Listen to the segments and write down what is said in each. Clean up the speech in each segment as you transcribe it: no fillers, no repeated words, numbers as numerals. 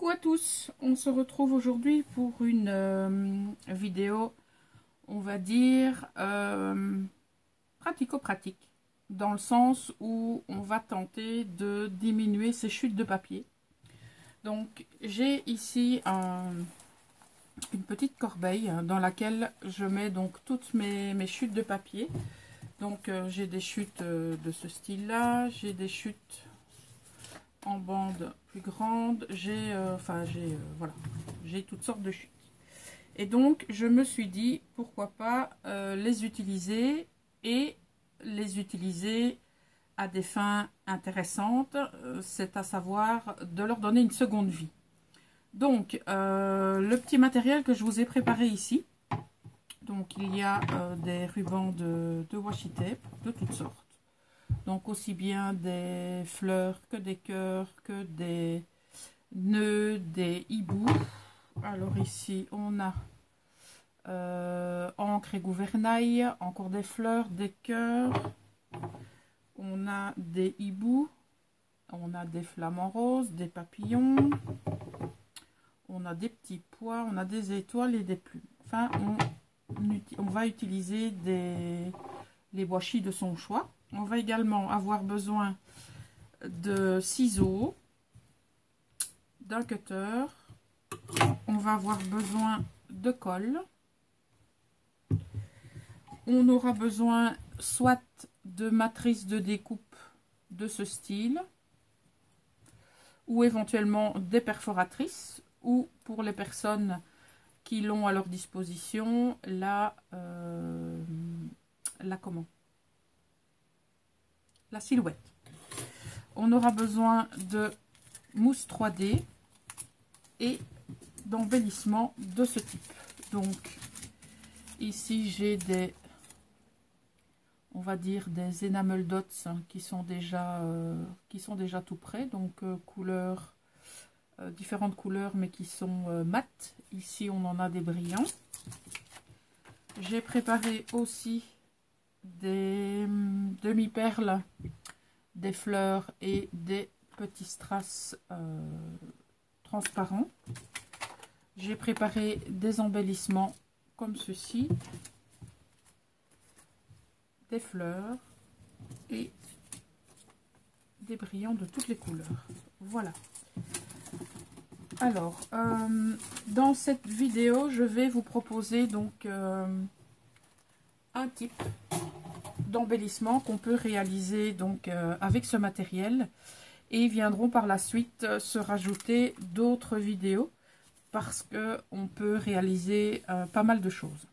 Coucou à tous, on se retrouve aujourd'hui pour une vidéo, on va dire, pratico-pratique, dans le sens où on va tenter de diminuer ces chutes de papier. Donc j'ai ici une petite corbeille dans laquelle je mets donc toutes mes chutes de papier. Donc j'ai des chutes de ce style-là, j'ai des chutes en bande plus grande, j'ai voilà, j'ai toutes sortes de chutes. Et donc je me suis dit pourquoi pas les utiliser et les utiliser à des fins intéressantes, c'est à savoir de leur donner une seconde vie. Donc le petit matériel que je vous ai préparé ici, donc il y a des rubans de washi tape de toutes sortes. Donc aussi bien des fleurs que des cœurs, que des nœuds, des hiboux. Alors ici on a encre et gouvernail, encore des fleurs, des cœurs. On a des hiboux, on a des flamants roses, des papillons. On a des petits pois, on a des étoiles et des plumes. Enfin, on va utiliser les washi de son choix. On va également avoir besoin de ciseaux, d'un cutter. On va avoir besoin de colle. On aura besoin soit de matrices de découpe de ce style, ou éventuellement des perforatrices, ou pour les personnes qui l'ont à leur disposition, la silhouette. On aura besoin de mousse 3D et d'embellissement de ce type. Donc ici j'ai des, on va dire des enamel dots qui sont déjà tout prêts, donc couleurs, différentes couleurs mais qui sont mates. Ici on en a des brillants. J'ai préparé aussi des demi-perles, des fleurs et des petits strass transparents. J'ai préparé des embellissements comme ceci, des fleurs et des brillants de toutes les couleurs. Voilà. Alors, dans cette vidéo, je vais vous proposer donc un type d'embellissement qu'on peut réaliser donc avec ce matériel, et viendront par la suite se rajouter d'autres vidéos parce que on peut réaliser pas mal de choses.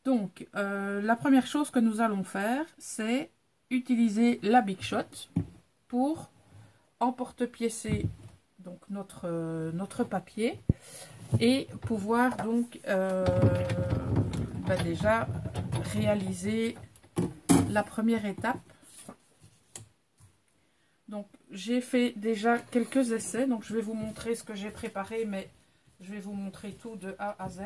Donc la première chose que nous allons faire, c'est utiliser la Big Shot pour emporte-piécer donc notre papier et pouvoir donc déjà réaliser la première étape. Donc j'ai fait déjà quelques essais, donc je vais vous montrer ce que j'ai préparé, mais je vais vous montrer tout de A à Z.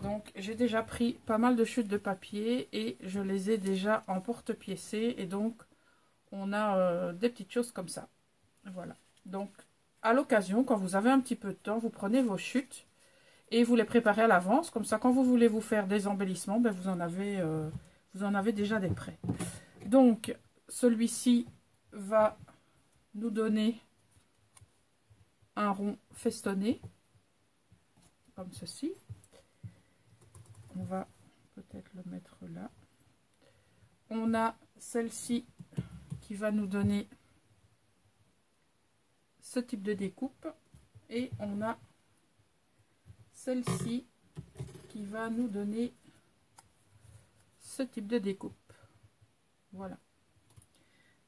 Donc j'ai déjà pris pas mal de chutes de papier et je les ai déjà emporte-piécées, et donc on a des petites choses comme ça. Voilà, donc à l'occasion, quand vous avez un petit peu de temps, vous prenez vos chutes et vous les préparez à l'avance, comme ça quand vous voulez vous faire des embellissements, ben, vous en avez déjà des prêts. Donc celui-ci va nous donner un rond festonné comme ceci. On va peut-être le mettre là. On a celle-ci qui va nous donner ce type de découpe, et on a celle-ci qui va nous donner ce type de découpe. Voilà.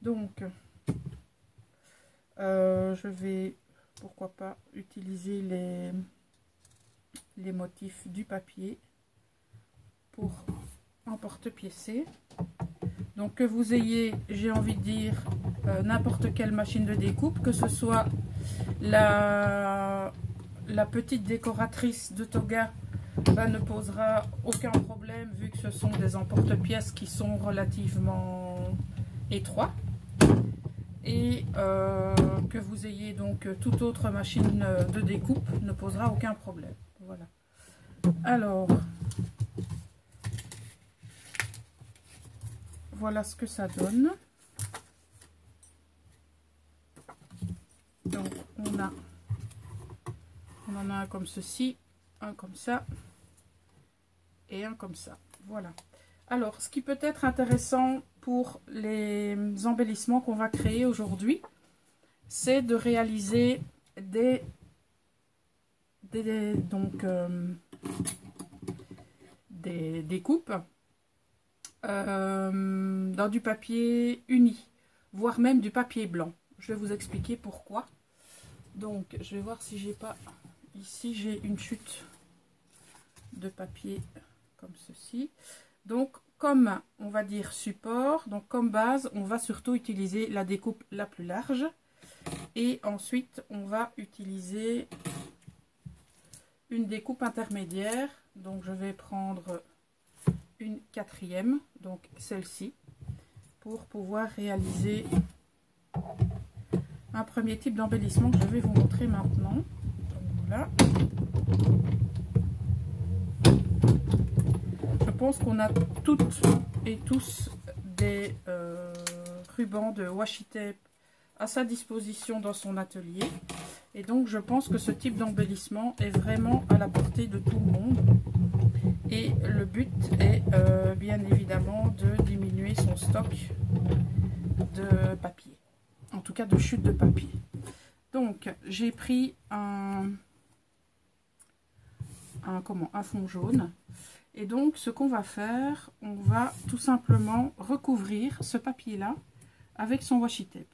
Donc je vais, pourquoi pas, utiliser les motifs du papier pour emporte-piécer. Donc que vous ayez, j'ai envie de dire, n'importe quelle machine de découpe, que ce soit la petite décoratrice de toga, ne posera aucun problème vu que ce sont des emporte-pièces qui sont relativement étroits. et que vous ayez donc toute autre machine de découpe ne posera aucun problème. Voilà. Alors, voilà ce que ça donne. Donc on en a un comme ceci, un comme ça et un comme ça. Voilà. Alors, ce qui peut être intéressant pour les embellissements qu'on va créer aujourd'hui, c'est de réaliser des découpes dans du papier uni, voire même du papier blanc. Je vais vous expliquer pourquoi. Donc, je vais voir si j'ai pas... Ici, j'ai une chute de papier comme ceci. Donc, comme on va dire support, donc comme base, on va surtout utiliser la découpe la plus large. Et ensuite, on va utiliser une découpe intermédiaire. Donc, je vais prendre une 4e, donc celle-ci, pour pouvoir réaliser un premier type d'embellissement que je vais vous montrer maintenant. Donc, voilà. Je pense qu'on a toutes et tous des rubans de washi tape à sa disposition dans son atelier. Et donc je pense que ce type d'embellissement est vraiment à la portée de tout le monde. Et le but est bien évidemment de diminuer son stock de papier. En tout cas de chute de papier. Donc j'ai pris un fond jaune. Et donc ce qu'on va faire, on va tout simplement recouvrir ce papier là avec son washi tape.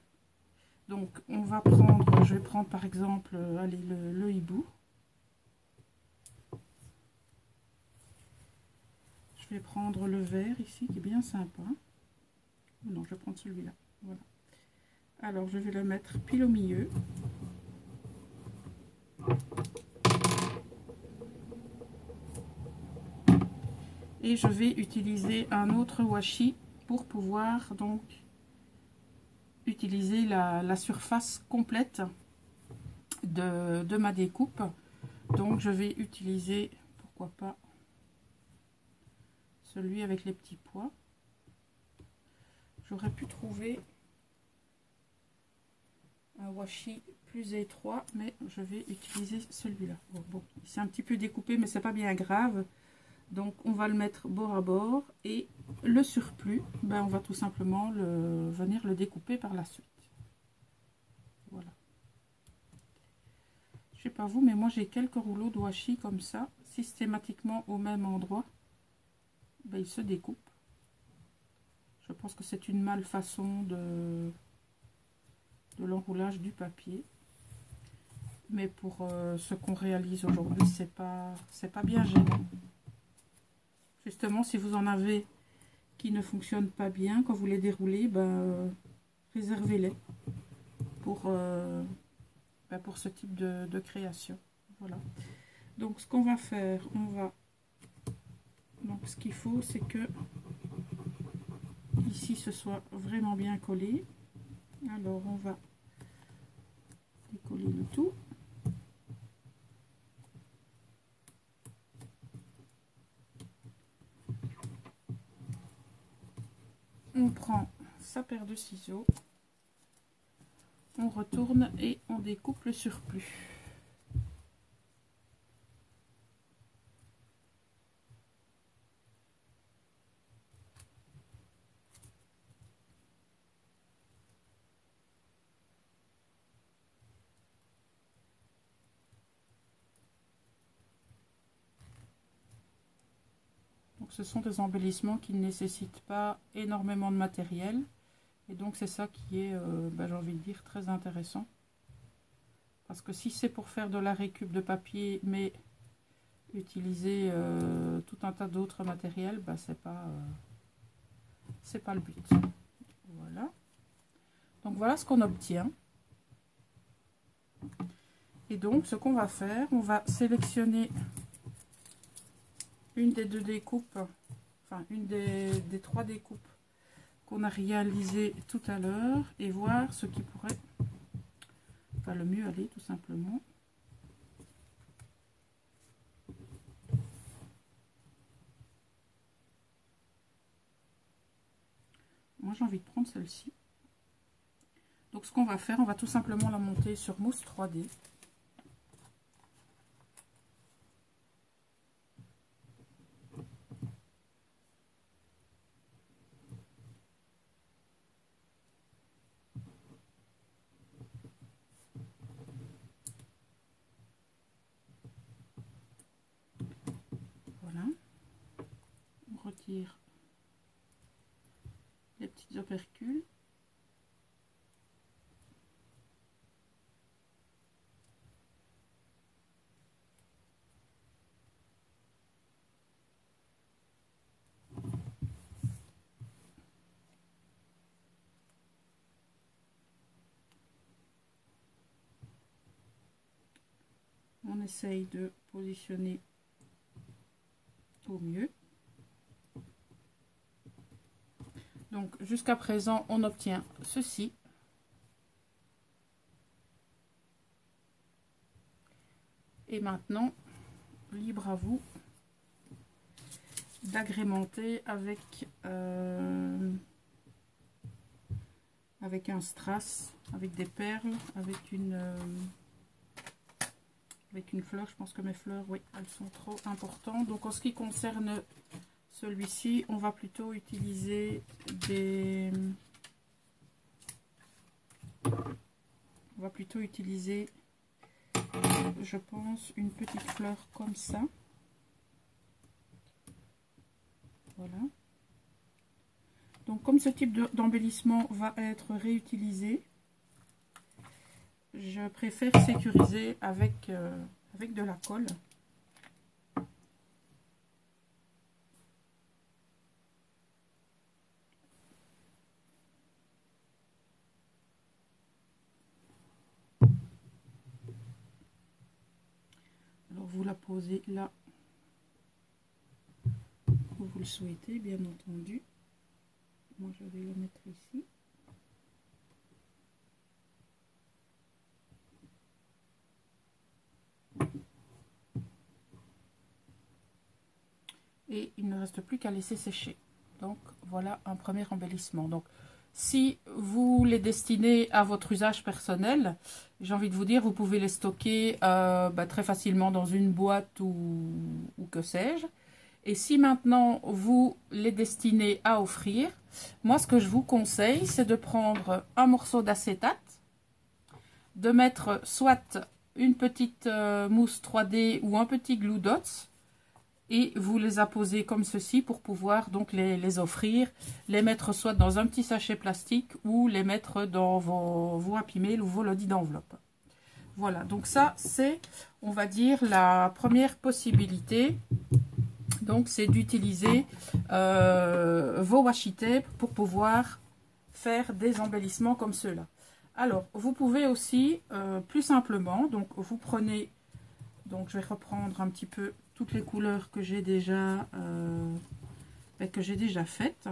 Donc on va prendre, je vais prendre par exemple allez, le hibou. Je vais prendre le vert ici qui est bien sympa. Non, je vais prendre celui-là. Voilà. Alors je vais le mettre pile au milieu. Et je vais utiliser un autre washi pour pouvoir donc utiliser la surface complète de ma découpe. Donc je vais utiliser, pourquoi pas, celui avec les petits pois. J'aurais pu trouver un washi plus étroit, mais je vais utiliser celui-là. Bon, c'est un petit peu découpé, mais c'est pas bien grave. Donc on va le mettre bord à bord et le surplus, ben, on va tout simplement venir le découper par la suite. Voilà. Je sais pas vous, mais moi j'ai quelques rouleaux de washi comme ça, systématiquement au même endroit. Ben, ils se découpent. Je pense que c'est une malfaçon de l'enroulage du papier. Mais pour ce qu'on réalise aujourd'hui, c'est pas bien gênant. Justement, si vous en avez qui ne fonctionnent pas bien, quand vous les déroulez, ben, réservez-les pour ce type de création. Voilà. Donc, ce qu'on va faire, donc, ce qu'il faut, c'est que ici, ce soit vraiment bien collé. Alors, on va décoller le tout. On prend sa paire de ciseaux, on retourne et on découpe le surplus. Donc ce sont des embellissements qui ne nécessitent pas énormément de matériel. Et donc c'est ça qui est, j'ai envie de dire, très intéressant. Parce que si c'est pour faire de la récup de papier, mais utiliser tout un tas d'autres matériels, ben, c'est pas le but. Voilà. Donc voilà ce qu'on obtient. Et donc ce qu'on va faire, on va sélectionner une des deux découpes, enfin une des trois découpes qu'on a réalisé tout à l'heure et voir ce qui pourrait le mieux aller tout simplement. Moi j'ai envie de prendre celle-ci. Donc ce qu'on va faire, on va tout simplement la monter sur mousse 3D. Voilà. On retire les petits opercules. On essaye de positionner au mieux. Donc jusqu'à présent, on obtient ceci. Et maintenant, libre à vous d'agrémenter avec un strass, avec des perles, avec une fleur. Je pense que mes fleurs, oui, elles sont trop importantes. Donc en ce qui concerne celui-ci, on va plutôt utiliser je pense, une petite fleur comme ça. Voilà. Donc comme ce type d'embellissement va être réutilisé, je préfère sécuriser avec de la colle. Alors vous la posez là où vous le souhaitez, bien entendu. Moi je vais le mettre ici. Et il ne reste plus qu'à laisser sécher. Donc voilà un premier embellissement. Donc si vous les destinez à votre usage personnel, j'ai envie de vous dire, vous pouvez les stocker très facilement dans une boîte ou que sais-je. Et si maintenant vous les destinez à offrir, moi ce que je vous conseille, c'est de prendre un morceau d'acétate, de mettre soit une petite mousse 3D ou un petit glue dots, et vous les apposez comme ceci pour pouvoir donc les offrir, les mettre soit dans un petit sachet plastique ou les mettre dans vos Happy Mail ou vos lodis d'enveloppe. Voilà, donc ça c'est, on va dire, la première possibilité. Donc c'est d'utiliser vos washi tape pour pouvoir faire des embellissements comme ceux-là. Alors vous pouvez aussi plus simplement, donc vous prenez, donc je vais reprendre un petit peu toutes les couleurs que j'ai déjà faites.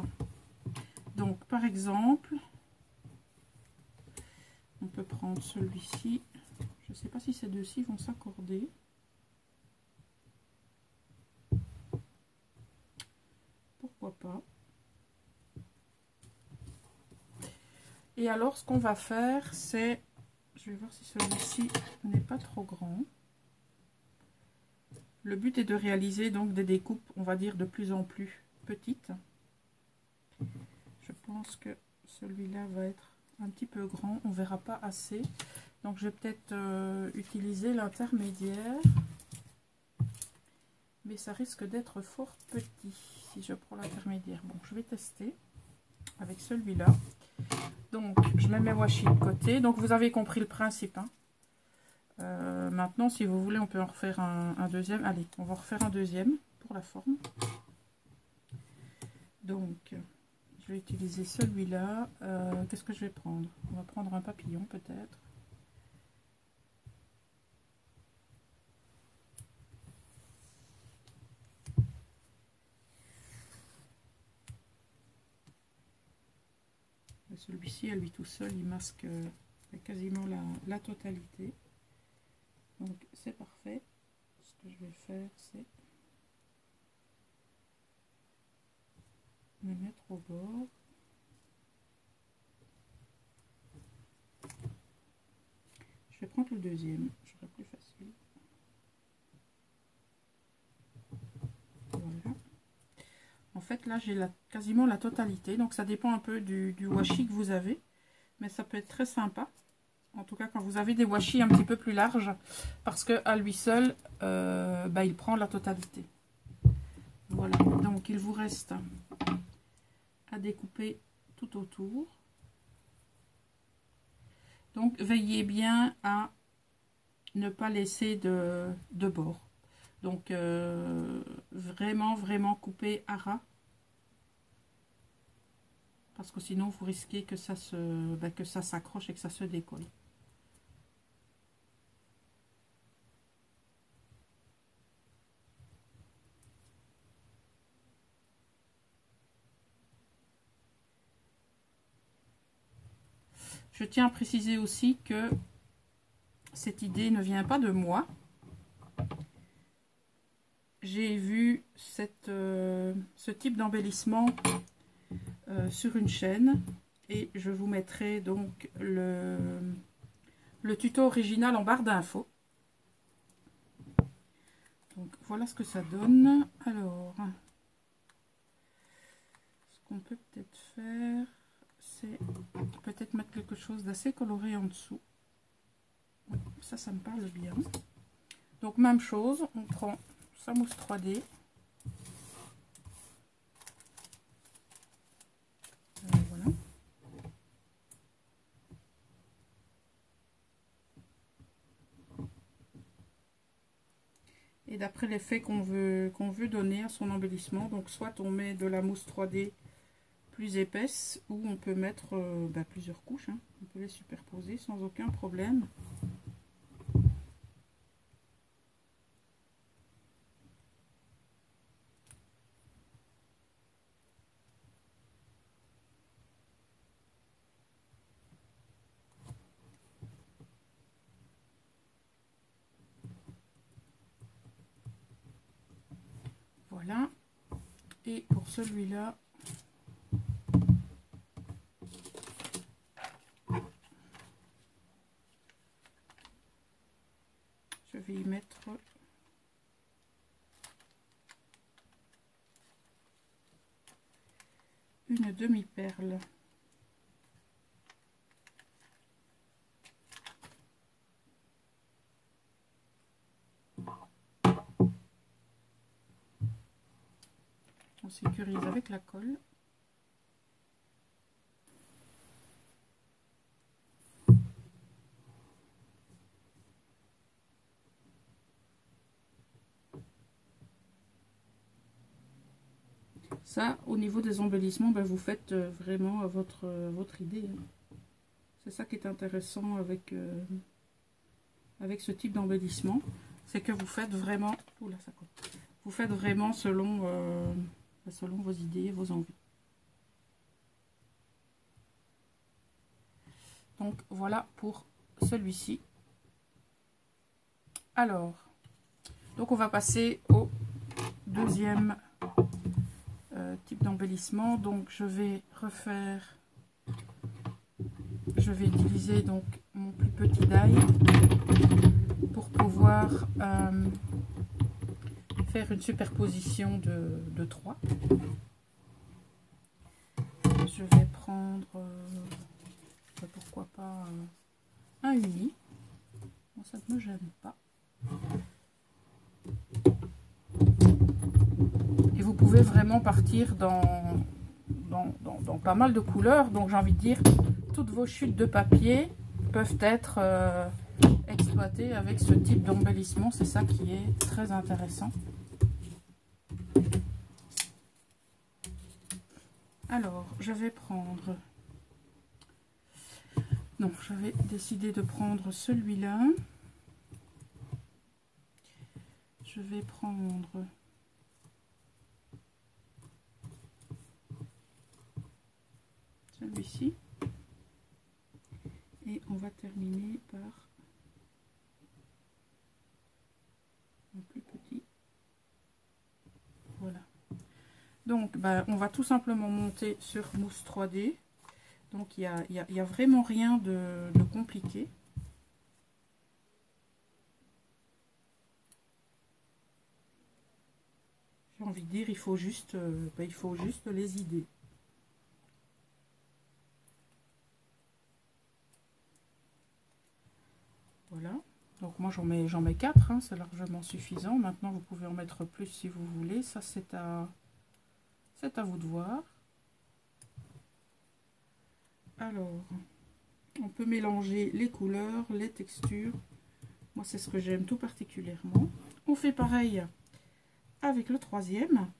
Donc par exemple, on peut prendre celui-ci. Je ne sais pas si ces deux-ci vont s'accorder. Pourquoi pas. Et alors ce qu'on va faire, c'est, je vais voir si celui-ci n'est pas trop grand. Le but est de réaliser donc des découpes, on va dire, de plus en plus petites. Je pense que celui-là va être un petit peu grand, on ne verra pas assez. Donc je vais peut-être utiliser l'intermédiaire. Mais ça risque d'être fort petit si je prends l'intermédiaire. Bon, je vais tester avec celui-là. Donc je mets mes washi de côté. Donc vous avez compris le principe, hein. Maintenant, si vous voulez, on peut en refaire un deuxième. Allez, on va refaire un deuxième pour la forme. Donc, je vais utiliser celui-là. Qu'est-ce que je vais prendre? On va prendre un papillon peut-être. celui-ci, à lui tout seul, il masque quasiment la totalité. Donc c'est parfait. Ce que je vais faire, c'est me mettre au bord. Je vais prendre le deuxième, je serai plus facile. Voilà. En fait, là, j'ai quasiment la totalité. Donc, ça dépend un peu du washi que vous avez. Mais ça peut être très sympa. En tout cas, quand vous avez des washi un petit peu plus larges. Parce qu'à lui seul, il prend la totalité. Voilà. Donc, il vous reste à découper tout autour. Donc, veillez bien à ne pas laisser de bord. Donc, vraiment couper à ras. Parce que sinon, vous risquez que ça s'accroche et que ça se décolle. Je tiens à préciser aussi que cette idée ne vient pas de moi. J'ai vu ce type d'embellissement sur une chaîne et je vous mettrai donc le tuto original en barre d'infos. Donc voilà ce que ça donne. Alors, ce qu'on peut peut-être faire, c'est peut-être mettre quelque chose d'assez coloré en dessous. Oui, ça me parle bien. Donc même chose, on prend sa mousse 3D. Voilà. Et d'après l'effet qu'on veut donner à son embellissement, donc soit on met de la mousse 3D plus épaisse, ou on peut mettre plusieurs couches, hein. On peut les superposer sans aucun problème. Voilà. Et pour celui-là, je vais y mettre une demi-perle. On sécurise avec la colle. Ça, au niveau des embellissements, vous faites vraiment votre idée. C'est ça qui est intéressant avec ce type d'embellissement. C'est que vous faites vraiment... Oula, ça coupe. Vous faites vraiment selon vos idées, vos envies. Donc, voilà pour celui-ci. Alors, donc on va passer au deuxième type d'embellissement. Donc je vais utiliser donc mon plus petit die pour pouvoir faire une superposition de 3. Je vais prendre pourquoi pas un uni. Bon, ça ne me gêne pas. Et vous pouvez vraiment partir dans pas mal de couleurs. Donc j'ai envie de dire, toutes vos chutes de papier peuvent être exploitées avec ce type d'embellissement. C'est ça qui est très intéressant. Alors, je vais prendre... Non, j'avais décidé de prendre celui-là. Je vais prendre... celui-ci. Et on va terminer par un plus petit. Voilà. Donc, on va tout simplement monter sur mousse 3D. Donc, il y a vraiment rien de compliqué. J'ai envie de dire, il faut juste les idées. Voilà. Donc moi j'en mets 4, hein, c'est largement suffisant. Maintenant vous pouvez en mettre plus si vous voulez. Ça c'est à vous de voir. Alors, on peut mélanger les couleurs, les textures. Moi c'est ce que j'aime tout particulièrement. On fait pareil avec le troisième.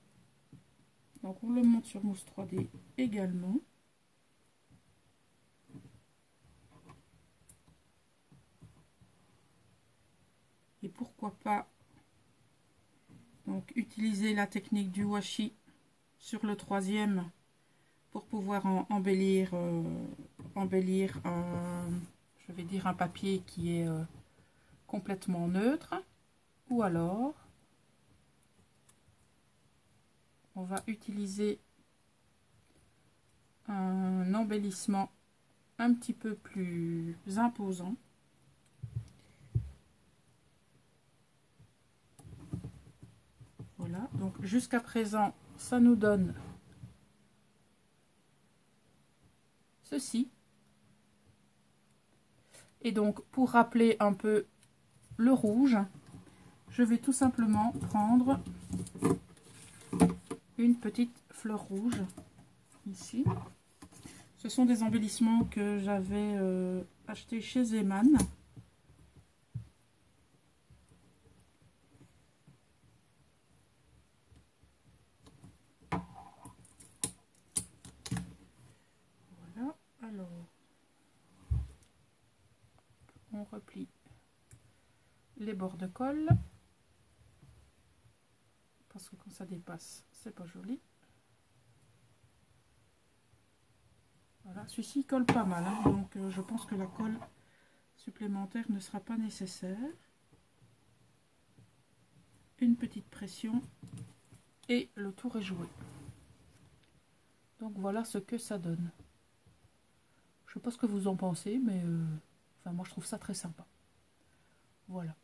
Donc on le monte sur mousse 3D également. Et pourquoi pas donc utiliser la technique du washi sur le troisième pour pouvoir embellir je vais dire un papier qui est complètement neutre, ou alors on va utiliser un embellissement un petit peu plus imposant. Voilà, donc jusqu'à présent, ça nous donne ceci. Et donc, pour rappeler un peu le rouge, je vais tout simplement prendre une petite fleur rouge, ici. Ce sont des embellissements que j'avais achetés chez Zeman. Alors, on replie les bords de colle parce que quand ça dépasse, c'est pas joli. Voilà, celui-ci colle pas mal, hein, donc je pense que la colle supplémentaire ne sera pas nécessaire. Une petite pression et le tour est joué. Donc voilà ce que ça donne. Je sais pas ce que vous en pensez, mais enfin, moi je trouve ça très sympa. Voilà.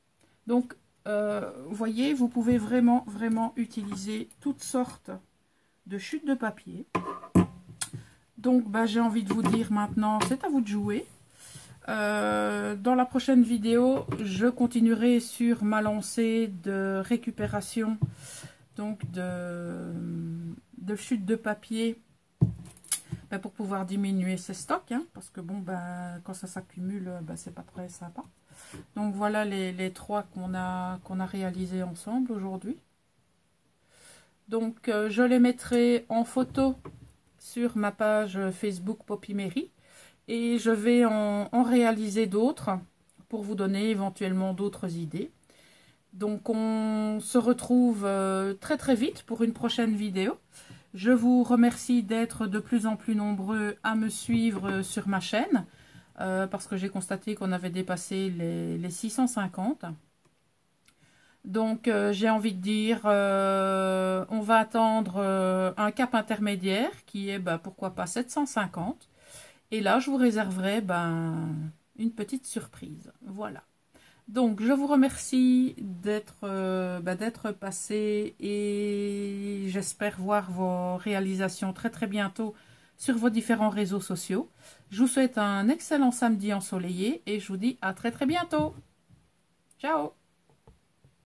Donc, vous voyez, vous pouvez vraiment utiliser toutes sortes de chutes de papier. Donc, j'ai envie de vous dire maintenant, c'est à vous de jouer. Dans la prochaine vidéo, je continuerai sur ma lancée de récupération donc de chutes de papier. Pour pouvoir diminuer ses stocks, hein, parce que bon, quand ça s'accumule, c'est pas très sympa. Donc voilà les trois qu'on a réalisés ensemble aujourd'hui. Donc je les mettrai en photo sur ma page Facebook Poppymery et je vais en réaliser d'autres pour vous donner éventuellement d'autres idées. Donc on se retrouve très vite pour une prochaine vidéo. Je vous remercie d'être de plus en plus nombreux à me suivre sur ma chaîne parce que j'ai constaté qu'on avait dépassé les 650. Donc j'ai envie de dire, on va attendre un cap intermédiaire qui est pourquoi pas 750. Et là je vous réserverai une petite surprise. Voilà. Donc, je vous remercie d'être passé et j'espère voir vos réalisations très bientôt sur vos différents réseaux sociaux. Je vous souhaite un excellent samedi ensoleillé et je vous dis à très bientôt. Ciao!